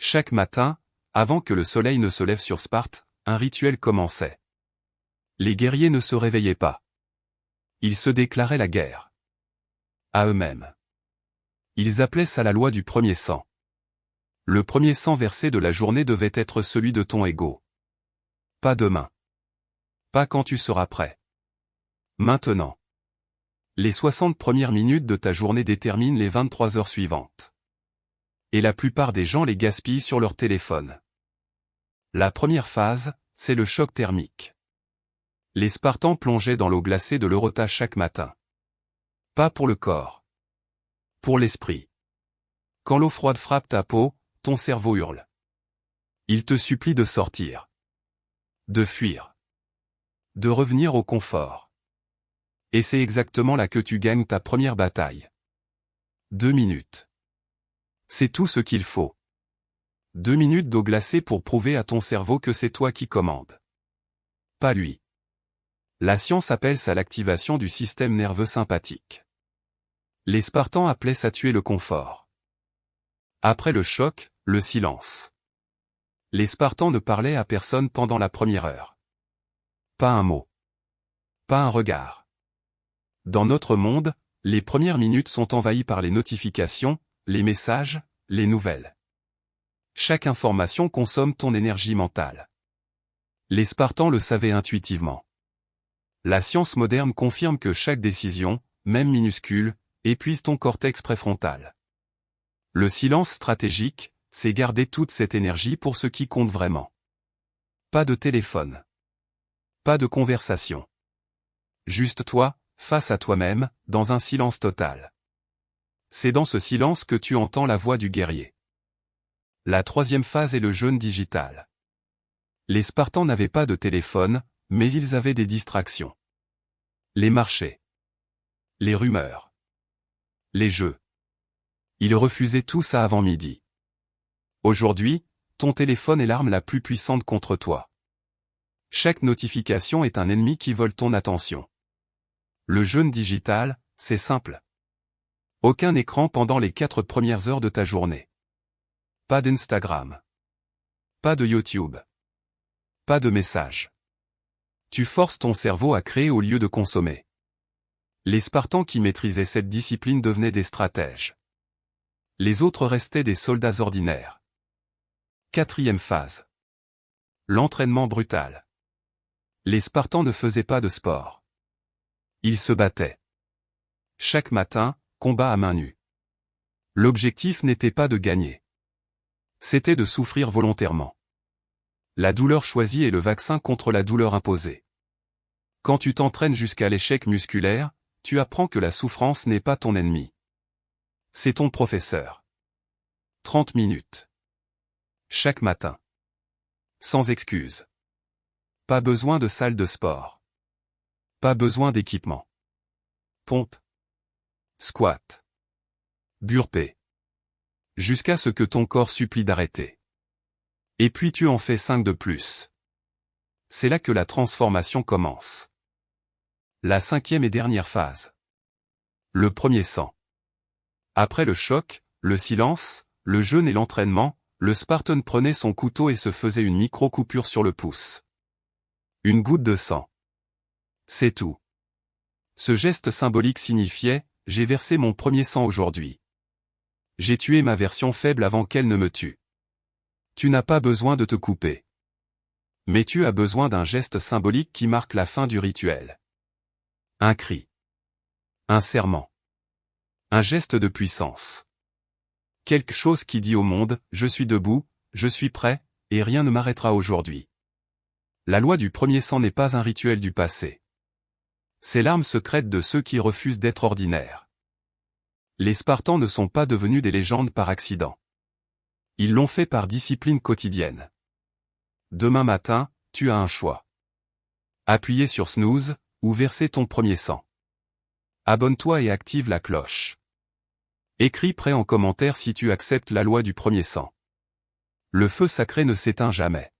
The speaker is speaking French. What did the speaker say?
Chaque matin, avant que le soleil ne se lève sur Sparte, un rituel commençait. Les guerriers ne se réveillaient pas. Ils se déclaraient la guerre. À eux-mêmes. Ils appelaient ça la loi du premier sang. Le premier sang versé de la journée devait être celui de ton ego. Pas demain. Pas quand tu seras prêt. Maintenant. Les 60 premières minutes de ta journée déterminent les 23 heures suivantes. Et la plupart des gens les gaspillent sur leur téléphone. La première phase, c'est le choc thermique. Les Spartans plongeaient dans l'eau glacée de l'Eurotas chaque matin. Pas pour le corps. Pour l'esprit. Quand l'eau froide frappe ta peau, ton cerveau hurle. Il te supplie de sortir. De fuir. De revenir au confort. Et c'est exactement là que tu gagnes ta première bataille. 2 minutes. C'est tout ce qu'il faut. 2 minutes d'eau glacée pour prouver à ton cerveau que c'est toi qui commandes. Pas lui. La science appelle ça l'activation du système nerveux sympathique. Les Spartans appelaient ça tuer le confort. Après le choc, le silence. Les Spartans ne parlaient à personne pendant la première heure. Pas un mot. Pas un regard. Dans notre monde, les premières minutes sont envahies par les notifications, les messages, les nouvelles. Chaque information consomme ton énergie mentale. Les Spartans le savaient intuitivement. La science moderne confirme que chaque décision, même minuscule, épuise ton cortex préfrontal. Le silence stratégique, c'est garder toute cette énergie pour ce qui compte vraiment. Pas de téléphone. Pas de conversation. Juste toi, face à toi-même, dans un silence total. C'est dans ce silence que tu entends la voix du guerrier. La troisième phase est le jeûne digital. Les Spartans n'avaient pas de téléphone, mais ils avaient des distractions. Les marchés. Les rumeurs. Les jeux. Ils refusaient tout ça avant midi. Aujourd'hui, ton téléphone est l'arme la plus puissante contre toi. Chaque notification est un ennemi qui vole ton attention. Le jeûne digital, c'est simple. Aucun écran pendant les 4 premières heures de ta journée. Pas d'Instagram. Pas de YouTube. Pas de messages. Tu forces ton cerveau à créer au lieu de consommer. Les Spartans qui maîtrisaient cette discipline devenaient des stratèges. Les autres restaient des soldats ordinaires. Quatrième phase. L'entraînement brutal. Les Spartans ne faisaient pas de sport. Ils se battaient. Chaque matin, combat à main nue. L'objectif n'était pas de gagner. C'était de souffrir volontairement. La douleur choisie est le vaccin contre la douleur imposée. Quand tu t'entraînes jusqu'à l'échec musculaire, tu apprends que la souffrance n'est pas ton ennemi. C'est ton professeur. 30 minutes. Chaque matin. Sans excuse. Pas besoin de salle de sport. Pas besoin d'équipement. Pompe. Squat. Burpée. Jusqu'à ce que ton corps supplie d'arrêter. Et puis tu en fais 5 de plus. C'est là que la transformation commence. La 5e et dernière phase. Le premier sang. Après le choc, le silence, le jeûne et l'entraînement, le Spartan prenait son couteau et se faisait une micro-coupure sur le pouce. Une goutte de sang. C'est tout. Ce geste symbolique signifiait « J'ai versé mon premier sang aujourd'hui. J'ai tué ma version faible avant qu'elle ne me tue. » Tu n'as pas besoin de te couper. Mais tu as besoin d'un geste symbolique qui marque la fin du rituel. Un cri. Un serment. Un geste de puissance. Quelque chose qui dit au monde « Je suis debout, je suis prêt, et rien ne m'arrêtera aujourd'hui. » La loi du premier sang n'est pas un rituel du passé. C'est l'arme secrète de ceux qui refusent d'être ordinaires. Les Spartans ne sont pas devenus des légendes par accident. Ils l'ont fait par discipline quotidienne. Demain matin, tu as un choix. Appuyer sur snooze, ou verser ton premier sang. Abonne-toi et active la cloche. Écris prêt en commentaire si tu acceptes la loi du premier sang. Le feu sacré ne s'éteint jamais.